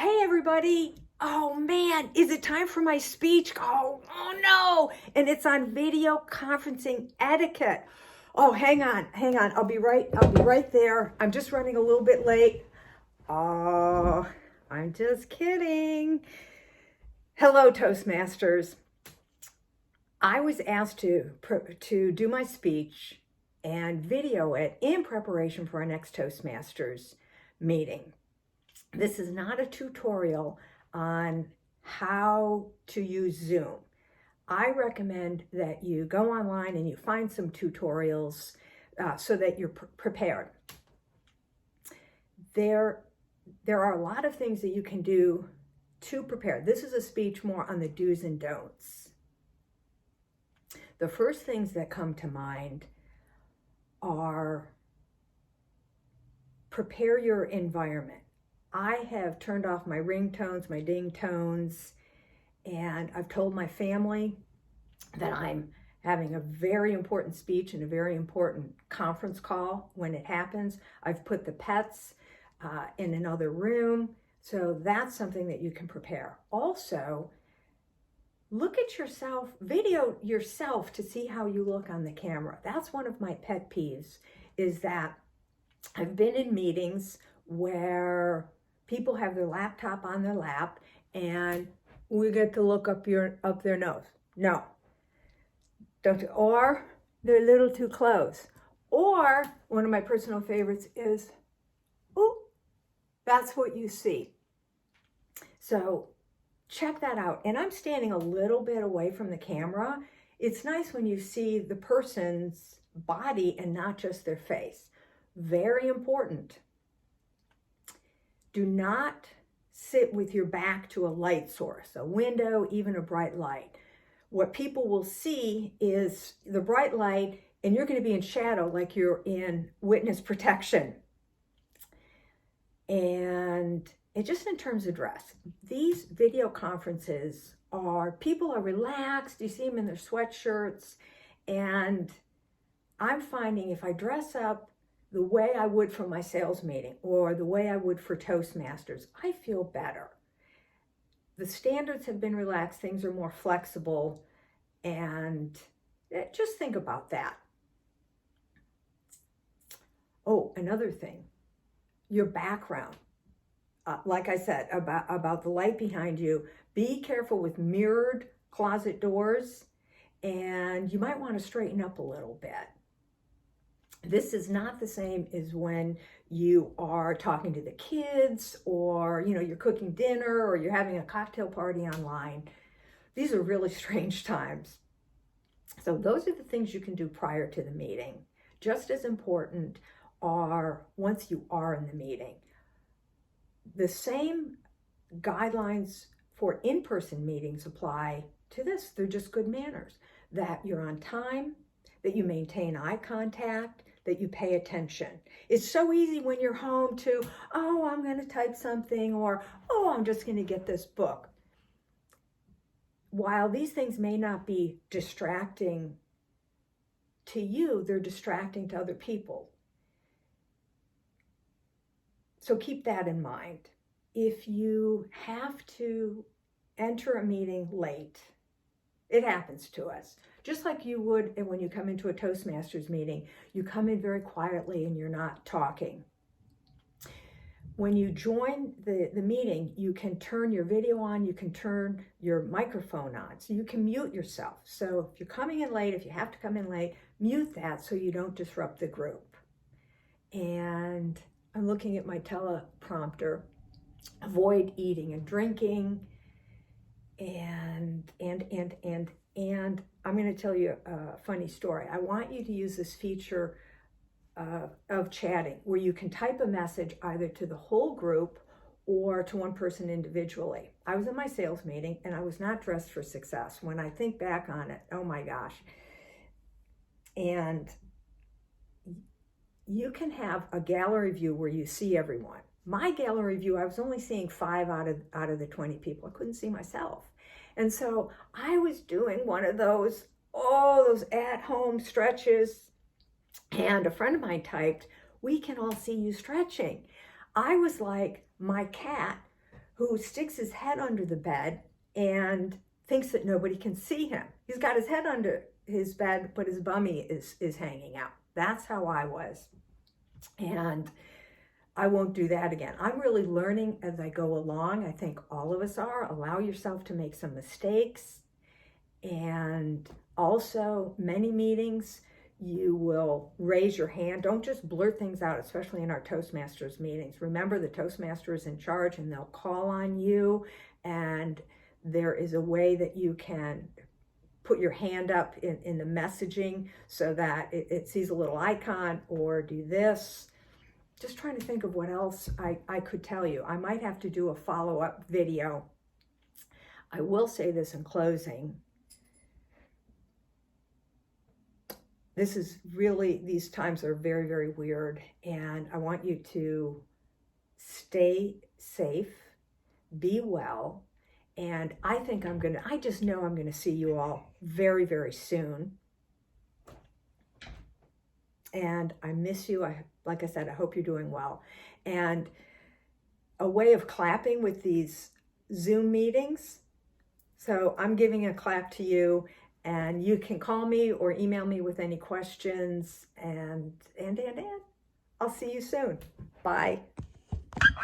Hey everybody. Oh man, is it time for my speech? Oh no. And it's on video conferencing etiquette. Oh, hang on. I'll be right there. I'm just running a little bit late. Oh, I'm just kidding. Hello, Toastmasters. I was asked to do my speech and video it in preparation for our next Toastmasters meeting. This is not a tutorial on how to use Zoom. I recommend that you go online and you find some tutorials so that you're prepared. There are a lot of things that you can do to prepare. This is a speech more on the do's and don'ts. The first things that come to mind are prepare your environment. I have turned off my ringtones, my ding tones, and I've told my family that I'm having a very important speech and a very important conference call when it happens. I've put the pets in another room, so that's something that you can prepare. Also, look at yourself, video yourself to see how you look on the camera. That's one of my pet peeves, is that I've been in meetings where people have their laptop on their lap and we get to look up their nose. No, don't. Or they're a little too close. Or one of my personal favorites is, ooh, that's what you see. So check that out. And I'm standing a little bit away from the camera. It's nice when you see the person's body and not just their face. Very important. Do not sit with your back to a light source, a window, even a bright light. What people will see is the bright light, and you're going to be in shadow like you're in witness protection. And just in terms of dress, these video conferences people are relaxed. You see them in their sweatshirts. And I'm finding if I dress up the way I would for my sales meeting or the way I would for Toastmasters, I feel better. The standards have been relaxed, things are more flexible, and just think about that. Oh, another thing, your background. Like I said, about the light behind you, be careful with mirrored closet doors, and you might want to straighten up a little bit. This is not the same as when you are talking to the kids, or you're cooking dinner, or you're having a cocktail party online. These are really strange times. So those are the things you can do prior to the meeting. Just as important are once you are in the meeting. The same guidelines for in-person meetings apply to this. They're just good manners. That you're on time, that you maintain eye contact, that you pay attention. It's so easy when you're home to, oh, I'm going to type something, or, oh, I'm just going to get this book. While these things may not be distracting to you, they're distracting to other people. So keep that in mind. If you have to enter a meeting late, it happens to us. Just like you would when you come into a Toastmasters meeting, you come in very quietly and you're not talking. When you join the meeting, you can turn your video on, you can turn your microphone on, so you can mute yourself. So if you're coming in late, if you have to come in late, mute that so you don't disrupt the group. And I'm looking at my teleprompter. Avoid eating and drinking. And I'm going to tell you a funny story. I want you to use this feature of chatting where you can type a message either to the whole group or to one person individually. I was in my sales meeting and I was not dressed for success. When I think back on it, oh my gosh. And you can have a gallery view where you see everyone. My gallery view, I was only seeing 5 out of the 20 people. I couldn't see myself. And so I was doing one of those at-home stretches. And a friend of mine typed, "We can all see you stretching." I was like my cat who sticks his head under the bed and thinks that nobody can see him. He's got his head under his bed, but his bummy is hanging out. That's how I was. And I won't do that again. I'm really learning as I go along. I think all of us are. Allow yourself to make some mistakes. And also, many meetings, you will raise your hand. Don't just blurt things out, especially in our Toastmasters meetings. Remember, the Toastmaster is in charge and they'll call on you. And there is a way that you can put your hand up in the messaging so that it sees a little icon, or do this. Just trying to think of what else I could tell you. I might have to do a follow-up video. I will say this in closing. This is really, these times are very, very weird, and I want you to stay safe, be well, and I just know I'm gonna see you all very, very soon. And I miss you. Like I said, I hope you're doing well. And a way of clapping with these Zoom meetings. So I'm giving a clap to you, and you can call me or email me with any questions. And I'll see you soon. Bye.